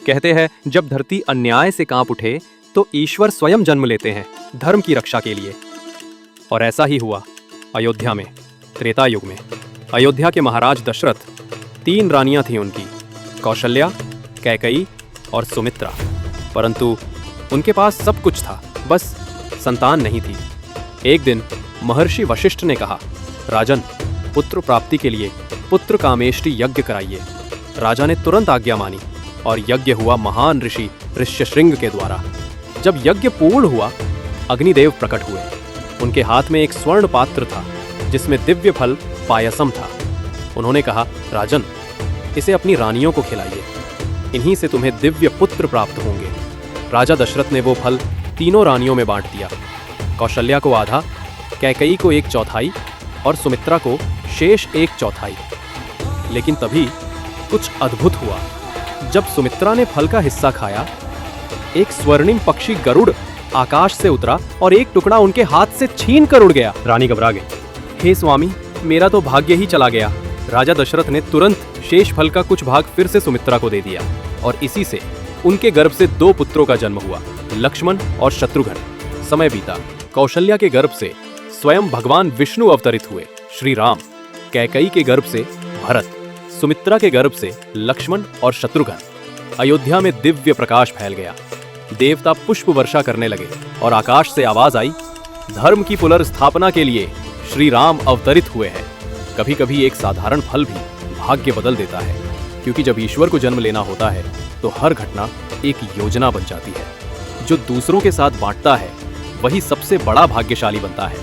कहते हैं जब धरती अन्याय से कांप उठे तो ईश्वर स्वयं जन्म लेते हैं धर्म की रक्षा के लिए। और ऐसा ही हुआ अयोध्या में, त्रेता युग में। अयोध्या के महाराज दशरथ, 3 रानियां थीं उनकी, कौशल्या, कैकई और सुमित्रा। परंतु उनके पास सब कुछ था, बस संतान नहीं थी। एक दिन महर्षि वशिष्ठ ने कहा, राजन, पुत्र प्राप्ति के लिए पुत्र कामेष्टि यज्ञ कराइए। राजा ने तुरंत आज्ञा मानी और यज्ञ हुआ महान ऋषि ऋष्यशृंग के द्वारा। जब यज्ञ पूर्ण हुआ, अग्निदेव प्रकट हुए। उनके हाथ में एक स्वर्ण पात्र था जिसमें दिव्य फल पायसम था। उन्होंने कहा, राजन, इसे अपनी रानियों को खिलाइए, इन्हीं से तुम्हें दिव्य पुत्र प्राप्त होंगे। राजा दशरथ ने वो फल तीनों रानियों में बांट दिया। कौशल्या को आधा, कैकई को 1/4 और सुमित्रा को शेष 1/4। लेकिन तभी कुछ अद्भुत हुआ। जब सुमित्रा ने फल का हिस्सा खाया, एक स्वर्णिम पक्षी गरुड़ आकाश से उतरा और एक टुकड़ा उनके हाथ से छीन कर उड़ गया। रानी घबरा गई। हे स्वामी, मेरा तो भाग्य ही चला गया। राजा दशरथ ने तुरंत शेष फल का कुछ भाग फिर से सुमित्रा को दे दिया और इसी से उनके गर्भ से 2 पुत्रों का जन्म हुआ, लक्ष्मण और शत्रुघ्न। समय बीता। कौशल्या के गर्भ से स्वयं भगवान विष्णु अवतरित हुए, श्री राम। कैकई के गर्भ से भरत, सुमित्रा के गर्भ से लक्ष्मण और शत्रुघ्न। अयोध्या में दिव्य प्रकाश फैल गया। देवता पुष्प वर्षा करने लगे और आकाश से आवाज आई, धर्म की पुनर्स्थापना के लिए श्री राम अवतरित हुए हैं। कभी कभी एक साधारण फल भी भाग्य बदल देता है, क्योंकि जब ईश्वर को जन्म लेना होता है तो हर घटना एक योजना बन जाती है। जो दूसरों के साथ बांटता है वही सबसे बड़ा भाग्यशाली बनता है।